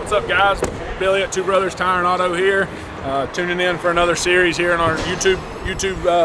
What's up, guys? Billy at Two Brothers Tire and Auto here, tuning in for another series here in our YouTube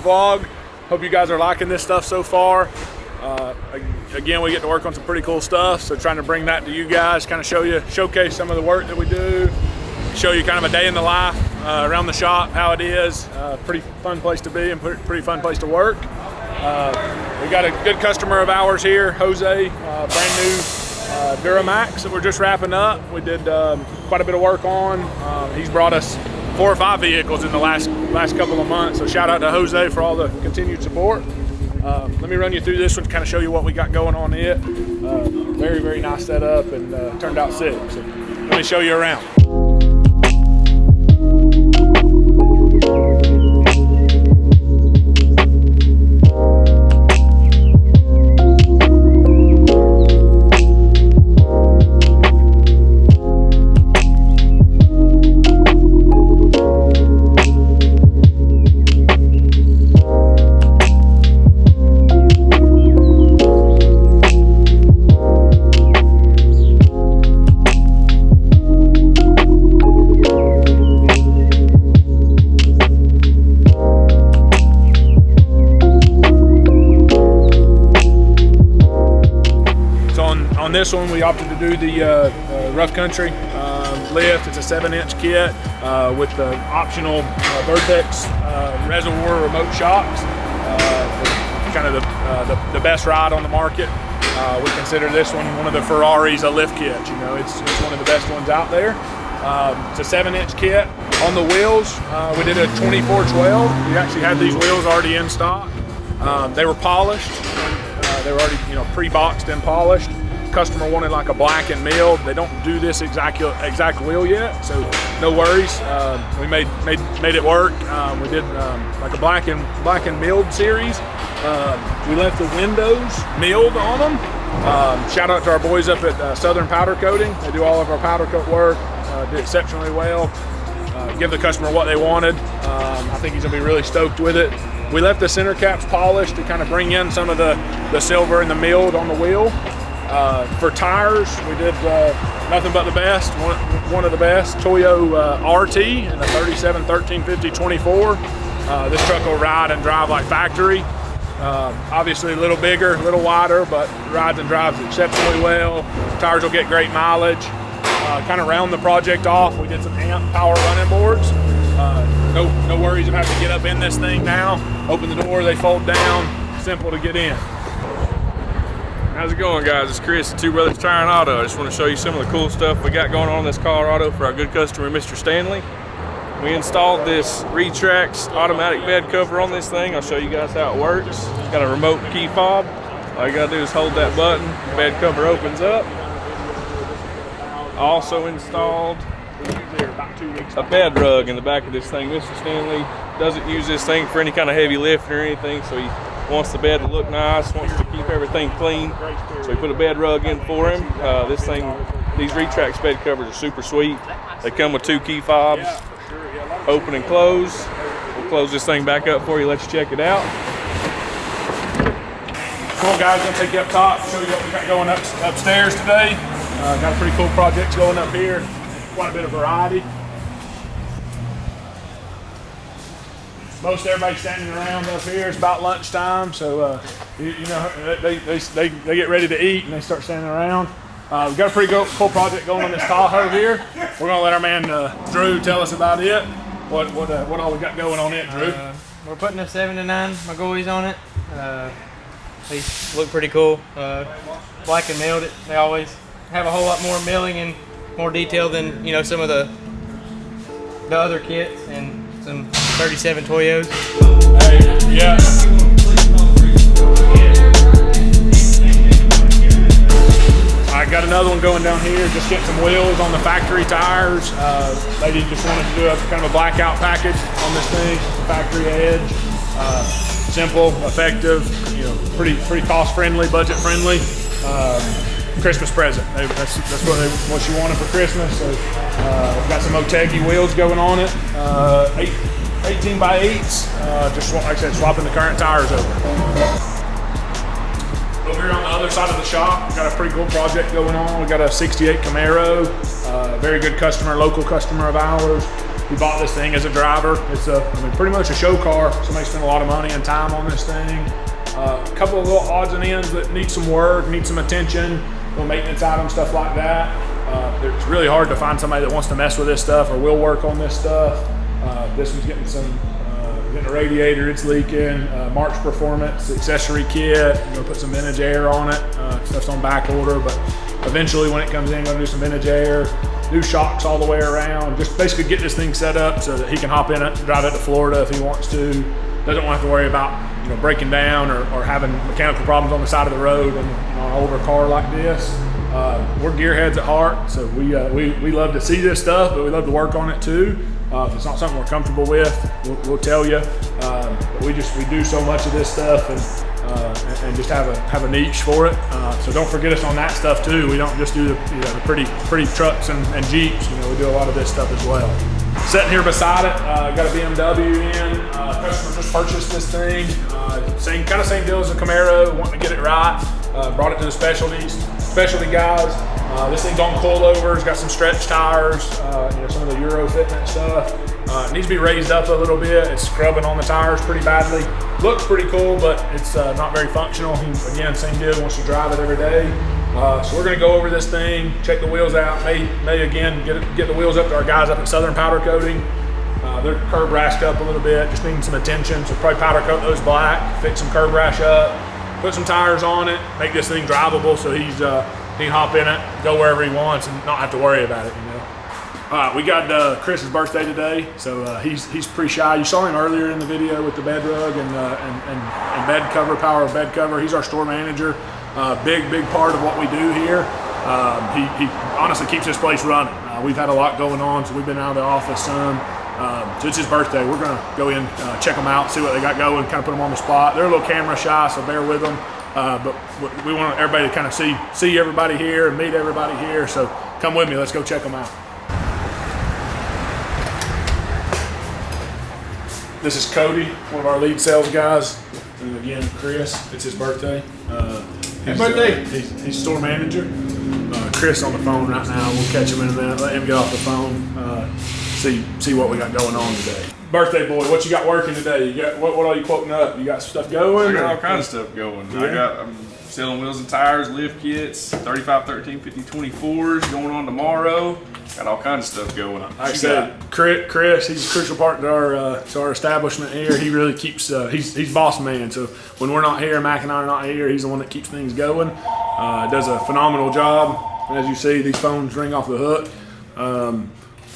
vlog. Hope you guys are liking this stuff so far. Again, we get to work on some pretty cool stuff, so trying to bring that to you guys, kind of showcase some of the work that we do, show you kind of a day in the life around the shop, how it is. Pretty fun place to be and pretty fun place to work. We got a good customer of ours here, Jose, brand new Duramax that we're just wrapping up. We did quite a bit of work on. He's brought us 4 or 5 vehicles in the last couple of months, so shout out to Jose for all the continued support. Let me run you through this one to kind of show you what we got going on it. Very, very nice setup and turned out sick. So let me show you around. On this one, we opted to do the rough country lift. It's a 7-inch kit with the optional Vertex reservoir remote shocks for kind of the best ride on the market. We consider this one of the Ferraris a lift kit. You know, it's one of the best ones out there. It's a 7-inch kit. On the wheels, we did a 24-12. We actually had these wheels already in stock. They were polished. They were already, pre-boxed and polished. Customer wanted like a black and milled. They don't do this exact wheel yet, so no worries. We made it work. We did like a black and milled series. We left the windows milled on them. Shout out to our boys up at Southern Powder Coating. They do all of our powder coat work. Did exceptionally well. Give the customer what they wanted. I think he's gonna be really stoked with it. We left the center caps polished to kind of bring in some of the silver and the milled on the wheel. For tires, we did nothing but the best, one of the best, Toyo RT and a 37 1350 24. This truck will ride and drive like factory. Obviously a little bigger, a little wider, but rides and drives exceptionally well. Tires will get great mileage. Kind of round the project off, we did some AMP power running boards. No worries of having to get up in this thing now. Open the door, they fold down, simple to get in. How's it going, guys? It's Chris at Two Brothers Tire and Auto. I just want to show you some of the cool stuff we got going on in this Colorado for our good customer, Mr. Stanley. We installed this Retrax automatic bed cover on this thing. I'll show you guys how it works. It's got a remote key fob. All you gotta do is hold that button, the bed cover opens up. Also installed a bed rug in the back of this thing. Mr. Stanley doesn't use this thing for any kind of heavy lifting or anything, so he wants the bed to look nice, wants to keep everything clean, so we put a bed rug in for him. These Retrax bed covers are super sweet. They come with 2 key fobs, open and close. We'll close this thing back up for you, let you check it out. Come on, guys, I'm gonna take you up top, show you what we got going upstairs today. Got a pretty cool project going up here, quite a bit of variety. Most everybody's standing around up here. It's about lunchtime, so they get ready to eat and they start standing around. We've got a pretty cool project going on this Tahoe here. We're gonna let our man Drew tell us about it. What all we got going on it, Drew? We're putting a 7 to 9 Magoys on it. These look pretty cool. Black and milled it. They always have a whole lot more milling and more detail than some of the other kits and some 37 Toyos. Hey, yeah. I got another one going down here. Just get some wheels on the factory tires. Lady just wanted to do a kind of a blackout package on this thing. Factory edge. Simple, effective. Pretty cost friendly, budget friendly. Christmas present. That's what she wanted for Christmas. So got some Motegi wheels going on it. 18 by 8s. Just like I said, swapping the current tires over. Over here on the other side of the shop, we've got a pretty cool project going on. We got a 68 Camaro, very good customer, local customer of ours. We bought this thing as a driver. It's pretty much a show car. Somebody spent a lot of money and time on this thing. A couple of little odds and ends that need some work, need some attention, little maintenance items, stuff like that. It's really hard to find somebody that wants to mess with this stuff or will work on this stuff. This one's getting getting a radiator, it's leaking, March Performance accessory kit, put some vintage air on it. Stuff's on back order, but eventually when it comes in, gonna do some vintage air, new shocks all the way around, just basically get this thing set up so that he can hop in it, drive it to Florida if he wants to. Doesn't want to have to worry about breaking down or having mechanical problems on the side of the road on an older car like this. We're gearheads at heart, so we love to see this stuff, but we love to work on it too. If it's not something we're comfortable with, we'll tell you. But we do so much of this stuff and just have a niche for it. So don't forget us on that stuff too. We don't just do the pretty trucks and Jeeps. We do a lot of this stuff as well. Sitting here beside it, got a BMW in. Customer just purchased this thing. Same deal as a Camaro, wanting to get it right. Brought it to the specialty guys. This thing's on coilovers, got some stretch tires, some of the Euro Fitment stuff. It needs to be raised up a little bit. It's scrubbing on the tires pretty badly. Looks pretty cool, but it's not very functional. Again, same deal, wants to drive it every day. So we're gonna go over this thing, check the wheels out, may again get the wheels up to our guys up at Southern Powder Coating. They're curb rashed up a little bit, just needing some attention. So probably powder coat those black, fix some curb rash up, put some tires on it, make this thing drivable so he can hop in it, go wherever he wants and not have to worry about it, We got Chris's birthday today, so he's pretty shy. You saw him earlier in the video with the bed rug and bed cover, power of bed cover. He's our store manager. Big part of what we do here. He honestly keeps this place running. We've had a lot going on, so we've been out of the office some. So it's his birthday. We're gonna go in, check them out, see what they got going, kind of put them on the spot. They're a little camera shy, so bear with them. But we want everybody to kind of see everybody here and meet everybody here. So come with me, let's go check them out. This is Cody, one of our lead sales guys. And again, Chris, it's his birthday. Happy birthday! He's store manager. Chris on the phone right now. We'll catch him in a minute. Let him get off the phone. See what we got going on today. Birthday boy, what you got working today? You got what are you quoting up? You got stuff going? I got all kinds of stuff going. Yeah. I'm selling wheels and tires, lift kits, 35, 13, 50, 24s going on tomorrow. Got all kinds of stuff going. Like I said, Chris, he's a crucial part to our establishment here. He really keeps, he's boss man. So when we're not here, Mac and I are not here, he's the one that keeps things going. Does a phenomenal job. As you see, these phones ring off the hook.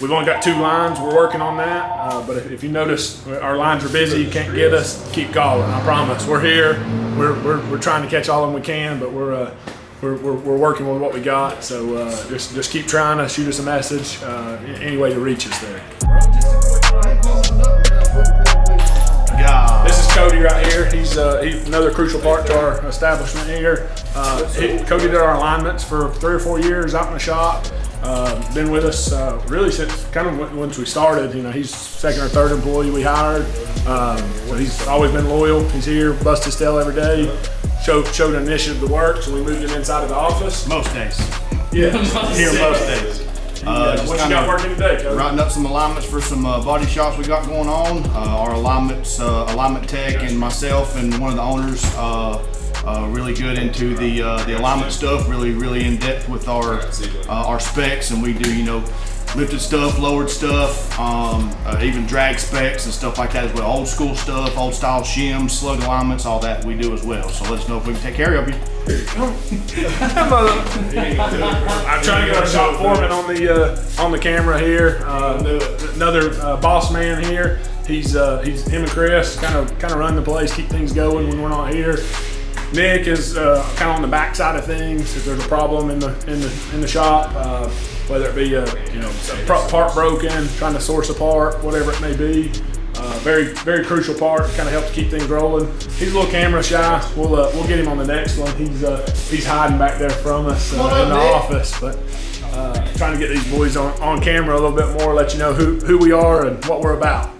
We've only got 2 lines. We're working on that. But if you notice, our lines are busy. You can't get us. Keep calling. I promise. We're here. We're trying to catch all of them we can, but we're working with what we got. So just keep trying to shoot us a message. Any way to reach us there. This is Cody right here. He's another crucial part to our establishment here. Cody did our alignments for 3 or 4 years out in the shop. Been with us really since kind of once we started. He's 2nd or 3rd employee we hired. So he's always been loyal. He's here, bust his tail every day. Showed an initiative to work, so we moved him inside of the office. Most days. Yeah, here most days. What you got working today, Cody? Writing up some alignments for some body shops we got going on. Our alignment tech and myself and one of the owners really good into the alignment stuff. Really in depth with our specs, and we do lifted stuff, lowered stuff, even drag specs and stuff like that as well. Old school stuff, old style shims, slug alignments, all that we do as well. So let us know if we can take care of you. I'm trying to get our shop foreman on the camera here. Another boss man here. He's him and Chris kind of run the place, keep things going when we're not here. Nick is kind of on the back side of things. If there's a problem in the shop, whether it be a part broken, trying to source a part, whatever it may be. Very crucial part. Kind of helps keep things rolling. He's a little camera shy. We'll get him on the next one. He's hiding back there from us in the office, but trying to get these boys on camera a little bit more, let you know who we are and what we're about.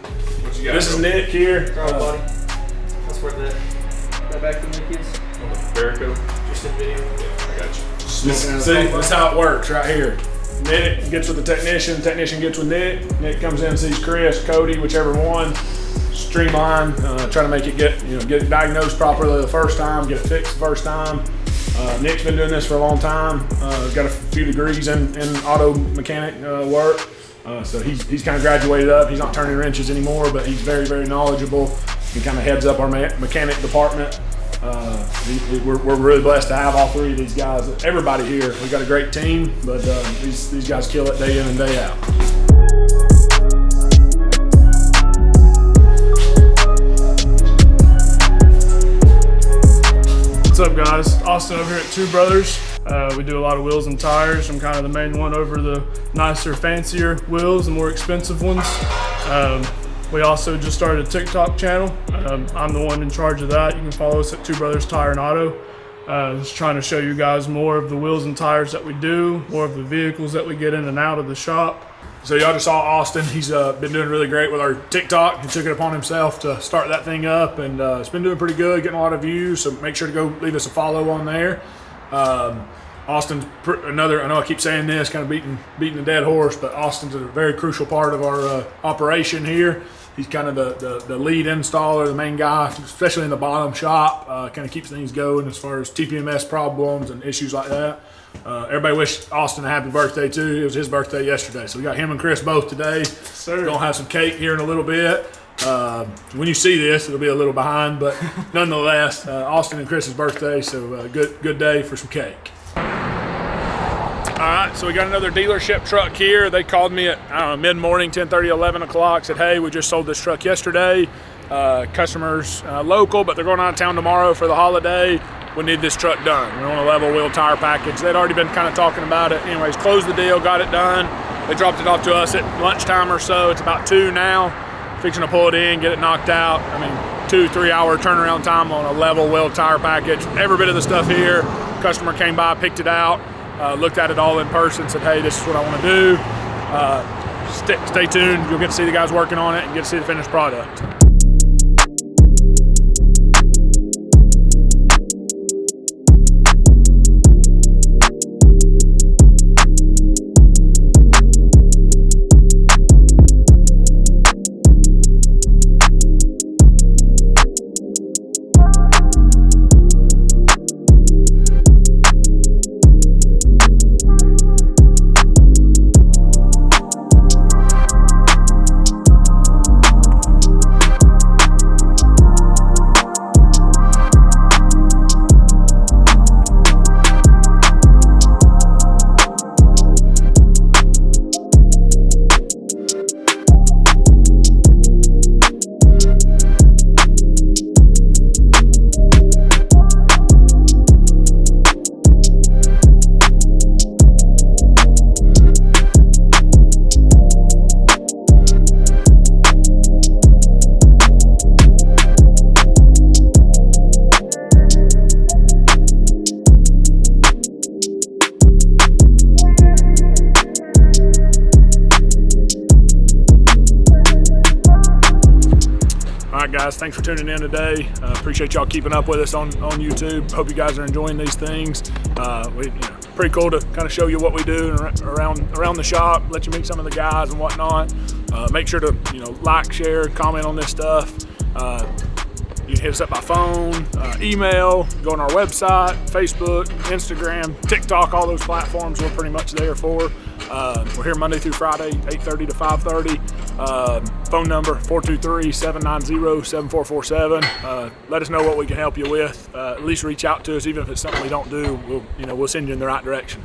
This is Nick here. Buddy. That's where that back to Nick is. Barraco. Just Houston video. I got you. See, this is how it works right here. Nick gets with the technician gets with Nick. Nick comes in, sees Chris, Cody, whichever one. Streamline, try to make it get it diagnosed properly the first time, get it fixed the first time. Nick's been doing this for a long time. Got a few degrees in auto mechanic work. So he's kind of graduated up. He's not turning wrenches anymore, but he's very, very knowledgeable. He kind of heads up our mechanic department. We're really blessed to have all three of these guys. Everybody here, we got a great team, but these guys kill it day in and day out. What's up, guys? Austin over here at Two Brothers. We do a lot of wheels and tires. I'm kind of the main one over the nicer, fancier wheels, the more expensive ones. We also just started a TikTok channel. I'm the one in charge of that. You can follow us at Two Brothers Tire and Auto. Just trying to show you guys more of the wheels and tires that we do, more of the vehicles that we get in and out of the shop. So y'all just saw Austin. He's been doing really great with our TikTok. He took it upon himself to start that thing up, and it's been doing pretty good, getting a lot of views. So make sure to go leave us a follow on there. Austin's another, I know I keep saying this, kind of beating the dead horse, but Austin's a very crucial part of our operation here. He's kind of the lead installer, the main guy, especially in the bottom shop. Kind of keeps things going as far as TPMS problems and issues like that. Everybody wish Austin a happy birthday too. It was his birthday yesterday, so we got him and Chris both today. We're gonna have some cake here in a little bit. When you see this, it'll be a little behind, but nonetheless, Austin and Chris's birthday, so good day for some cake. All right, so we got another dealership truck here. They called me at mid-morning, 10:30, 11 o'clock, said, hey, we just sold this truck yesterday. Customers local, but they're going out of town tomorrow for the holiday. We need this truck done. We want a level wheel tire package. They'd already been kind of talking about it. Anyways, closed the deal, got it done. They dropped it off to us at lunchtime or so. It's about 2 now. Fixing to pull it in, get it knocked out. I mean, 2-3 hour turnaround time on a level wheel tire package. Every bit of the stuff here. Customer came by, picked it out, looked at it all in person, said, hey, this is what I want to do. Stay tuned. You'll get to see the guys working on it and get to see the finished product. Guys, thanks for tuning in today. Appreciate y'all keeping up with us on YouTube. Hope you guys are enjoying these things. Pretty cool to kind of show you what we do around the shop, let you meet some of the guys and whatnot. Make sure to like, share, comment on this stuff. You can hit us up by phone, email, go on our website, Facebook, Instagram, TikTok, all those platforms we're pretty much there for. We're here Monday through Friday, 8:30 to 5:30. Phone number 423-790-7447. Let us know what we can help you with. At least reach out to us, even if it's something we don't do. We'll send you in the right direction.